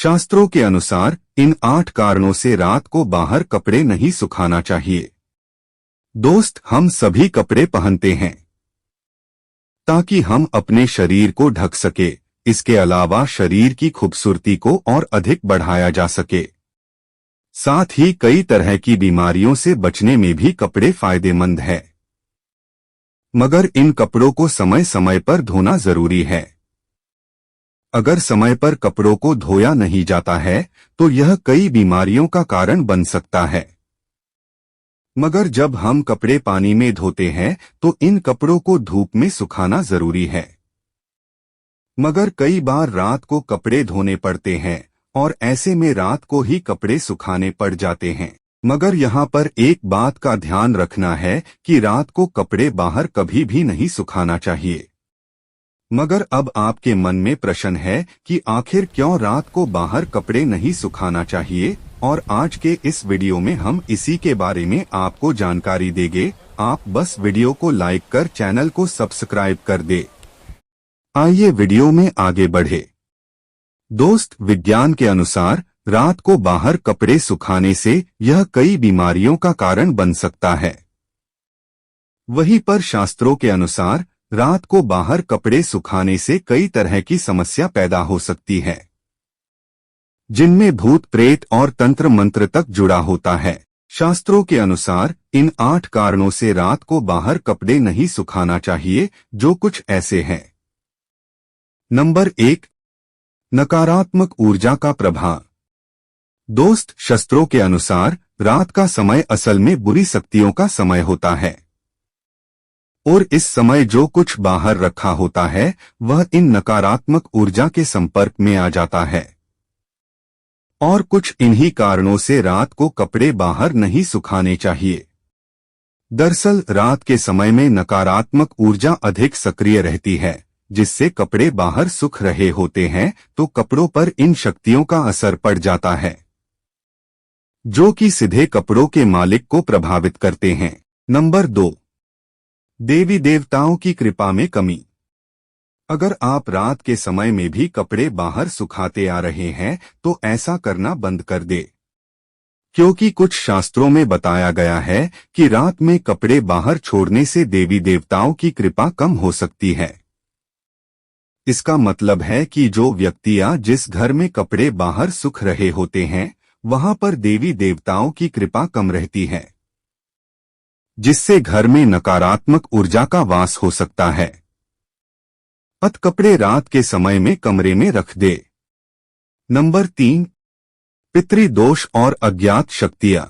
शास्त्रों के अनुसार इन 8 कारणों से रात को बाहर कपड़े नहीं सुखाना चाहिए। दोस्त, हम सभी कपड़े पहनते हैं ताकि हम अपने शरीर को ढक सके। इसके अलावा शरीर की खूबसूरती को और अधिक बढ़ाया जा सके। साथ ही कई तरह की बीमारियों से बचने में भी कपड़े फायदेमंद है। मगर इन कपड़ों को समय समय पर धोना जरूरी है। अगर समय पर कपड़ों को धोया नहीं जाता है तो यह कई बीमारियों का कारण बन सकता है। मगर जब हम कपड़े पानी में धोते हैं तो इन कपड़ों को धूप में सुखाना जरूरी है। मगर कई बार रात को कपड़े धोने पड़ते हैं और ऐसे में रात को ही कपड़े सुखाने पड़ जाते हैं। मगर यहाँ पर एक बात का ध्यान रखना है कि रात को कपड़े बाहर कभी भी नहीं सुखाना चाहिए। मगर अब आपके मन में प्रश्न है कि आखिर क्यों रात को बाहर कपड़े नहीं सुखाना चाहिए, और आज के इस वीडियो में हम इसी के बारे में आपको जानकारी देंगे। आप बस वीडियो को लाइक कर चैनल को सब्सक्राइब कर दे। आइए वीडियो में आगे बढ़े। दोस्त, विज्ञान के अनुसार रात को बाहर कपड़े सुखाने से यह कई बीमारियों का कारण बन सकता है। वहीं पर शास्त्रों के अनुसार रात को बाहर कपड़े सुखाने से कई तरह की समस्या पैदा हो सकती है, जिनमें भूत प्रेत और तंत्र मंत्र तक जुड़ा होता है। शास्त्रों के अनुसार इन 8 कारणों से रात को बाहर कपड़े नहीं सुखाना चाहिए, जो कुछ ऐसे हैं। नंबर 1, नकारात्मक ऊर्जा का प्रभाव। दोस्त, शास्त्रों के अनुसार रात का समय असल में बुरी शक्तियों का समय होता है, और इस समय जो कुछ बाहर रखा होता है वह इन नकारात्मक ऊर्जा के संपर्क में आ जाता है, और कुछ इन्हीं कारणों से रात को कपड़े बाहर नहीं सुखाने चाहिए। दरअसल रात के समय में नकारात्मक ऊर्जा अधिक सक्रिय रहती है, जिससे कपड़े बाहर सूख रहे होते हैं तो कपड़ों पर इन शक्तियों का असर पड़ जाता है, जो कि सीधे कपड़ों के मालिक को प्रभावित करते हैं। नंबर 2, देवी देवताओं की कृपा में कमी। अगर आप रात के समय में भी कपड़े बाहर सुखाते आ रहे हैं तो ऐसा करना बंद कर दे, क्योंकि कुछ शास्त्रों में बताया गया है कि रात में कपड़े बाहर छोड़ने से देवी देवताओं की कृपा कम हो सकती है। इसका मतलब है कि जो व्यक्तियां जिस घर में कपड़े बाहर सूख रहे होते हैं वहां पर देवी देवताओं की कृपा कम रहती है, जिससे घर में नकारात्मक ऊर्जा का वास हो सकता है। कपड़े रात के समय में कमरे में रख दे। नंबर 3, पितृदोष और अज्ञात शक्तियां।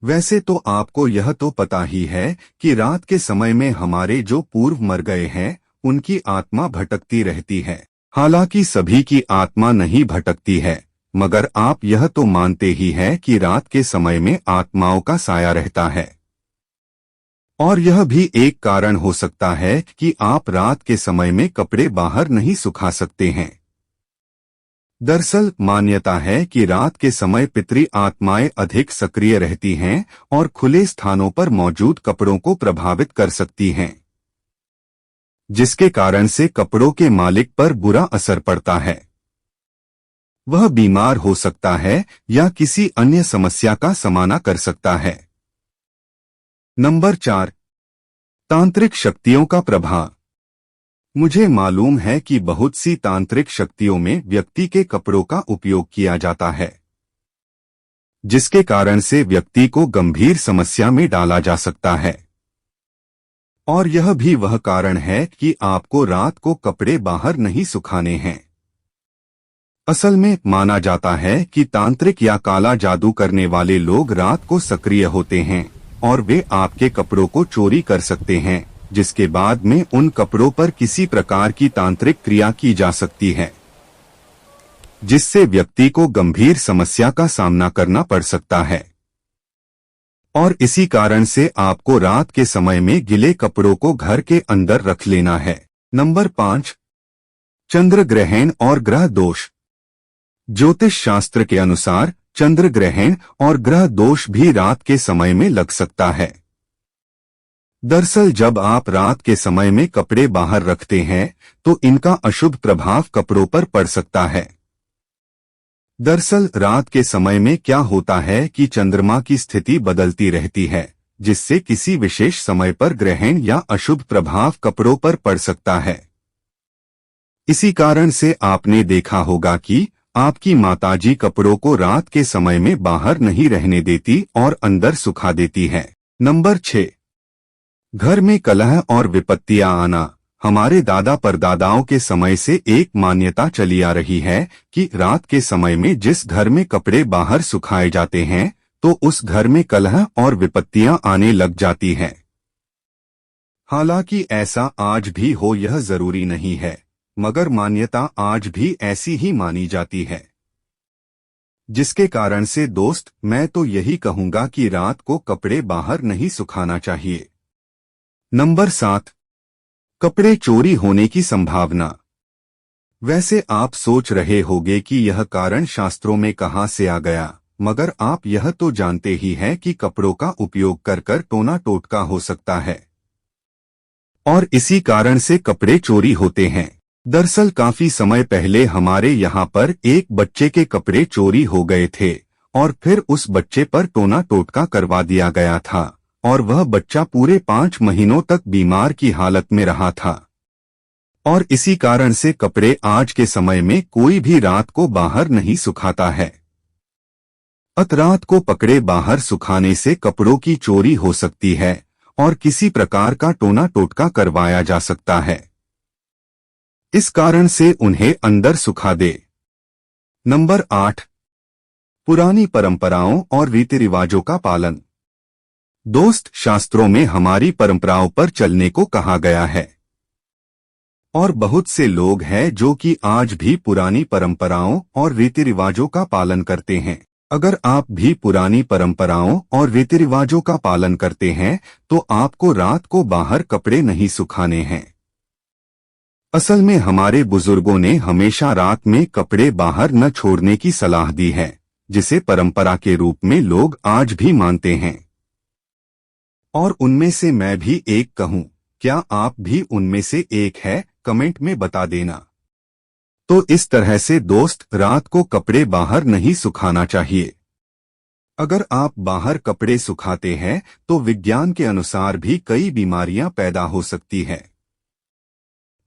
वैसे तो आपको यह तो पता ही है कि रात के समय में हमारे जो पूर्व मर गए हैं उनकी आत्मा भटकती रहती है। हालांकि सभी की आत्मा नहीं भटकती है, मगर आप यह तो मानते ही हैं कि रात के समय में आत्माओं का साया रहता है, और यह भी एक कारण हो सकता है कि आप रात के समय में कपड़े बाहर नहीं सुखा सकते हैं। दरअसल मान्यता है कि रात के समय पितृ आत्माएं अधिक सक्रिय रहती हैं और खुले स्थानों पर मौजूद कपड़ों को प्रभावित कर सकती हैं, जिसके कारण से कपड़ों के मालिक पर बुरा असर पड़ता है। वह बीमार हो सकता है या किसी अन्य समस्या का सामना कर सकता है। नंबर 4, तांत्रिक शक्तियों का प्रभाव। मुझे मालूम है कि बहुत सी तांत्रिक शक्तियों में व्यक्ति के कपड़ों का उपयोग किया जाता है, जिसके कारण से व्यक्ति को गंभीर समस्या में डाला जा सकता है, और यह भी वह कारण है कि आपको रात को कपड़े बाहर नहीं सुखाने हैं। असल में माना जाता है कि तांत्रिक या काला जादू करने वाले लोग रात को सक्रिय होते हैं और वे आपके कपड़ों को चोरी कर सकते हैं, जिसके बाद में उन कपड़ों पर किसी प्रकार की तांत्रिक क्रिया की जा सकती है, जिससे व्यक्ति को गंभीर समस्या का सामना करना पड़ सकता है। और इसी कारण से आपको रात के समय में गीले कपड़ों को घर के अंदर रख लेना है। नंबर 5, चंद्र ग्रहण और ग्रह दोष। ज्योतिष शास्त्र के अनुसार चंद्र ग्रहण और ग्रह दोष भी रात के समय में लग सकता है। दरअसल जब आप रात के समय में कपड़े बाहर रखते हैं तो इनका अशुभ प्रभाव कपड़ों पर पड़ सकता है। दरअसल रात के समय में क्या होता है कि चंद्रमा की स्थिति बदलती रहती है, जिससे किसी विशेष समय पर ग्रहण या अशुभ प्रभाव कपड़ों पर पड़ सकता है। इसी कारण से आपने देखा होगा कि आपकी माताजी कपड़ों को रात के समय में बाहर नहीं रहने देती और अंदर सुखा देती है। नंबर 6, घर में कलह और विपत्तियां आना। हमारे दादा परदादाओं के समय से एक मान्यता चली आ रही है कि रात के समय में जिस घर में कपड़े बाहर सुखाए जाते हैं तो उस घर में कलह और विपत्तियां आने लग जाती हैं। हालांकि ऐसा आज भी हो यह जरूरी नहीं है, मगर मान्यता आज भी ऐसी ही मानी जाती है। जिसके कारण से दोस्त मैं तो यही कहूंगा कि रात को कपड़े बाहर नहीं सुखाना चाहिए। नंबर 7, कपड़े चोरी होने की संभावना। वैसे आप सोच रहे होंगे कि यह कारण शास्त्रों में कहां से आ गया, मगर आप यह तो जानते ही हैं कि कपड़ों का उपयोग कर कर टोना टोटका हो सकता है और इसी कारण से कपड़े चोरी होते हैं। दरअसल काफी समय पहले हमारे यहाँ पर एक बच्चे के कपड़े चोरी हो गए थे और फिर उस बच्चे पर टोना टोटका करवा दिया गया था और वह बच्चा पूरे 5 महीनों तक बीमार की हालत में रहा था। और इसी कारण से कपड़े आज के समय में कोई भी रात को बाहर नहीं सुखाता है। रात को पकड़े बाहर सुखाने से कपड़ों की चोरी हो सकती है और किसी प्रकार का टोना टोटका करवाया जा सकता है। इस कारण से उन्हें अंदर सुखा दे। नंबर 8, पुरानी परंपराओं और रीति रिवाजों का पालन। दोस्त शास्त्रों में हमारी परंपराओं पर चलने को कहा गया है और बहुत से लोग हैं जो कि आज भी पुरानी परंपराओं और रीति रिवाजों का पालन करते हैं। अगर आप भी पुरानी परंपराओं और रीति रिवाजों का पालन करते हैं तो आपको रात को बाहर कपड़े नहीं सुखाने हैं। असल में हमारे बुजुर्गों ने हमेशा रात में कपड़े बाहर न छोड़ने की सलाह दी है, जिसे परंपरा के रूप में लोग आज भी मानते हैं और उनमें से मैं भी एक कहूं, क्या आप भी उनमें से एक है? कमेंट में बता देना। तो इस तरह से दोस्त रात को कपड़े बाहर नहीं सुखाना चाहिए। अगर आप बाहर कपड़े सुखाते हैं तो विज्ञान के अनुसार भी कई बीमारियां पैदा हो सकती है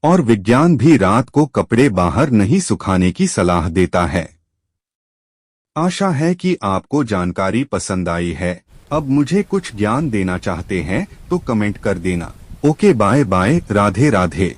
और विज्ञान भी रात को कपड़े बाहर नहीं सुखाने की सलाह देता है। आशा है कि आपको जानकारी पसंद आई है। अब मुझे कुछ ज्ञान देना चाहते हैं तो कमेंट कर देना। Okay, bye bye, Radhe Radhe.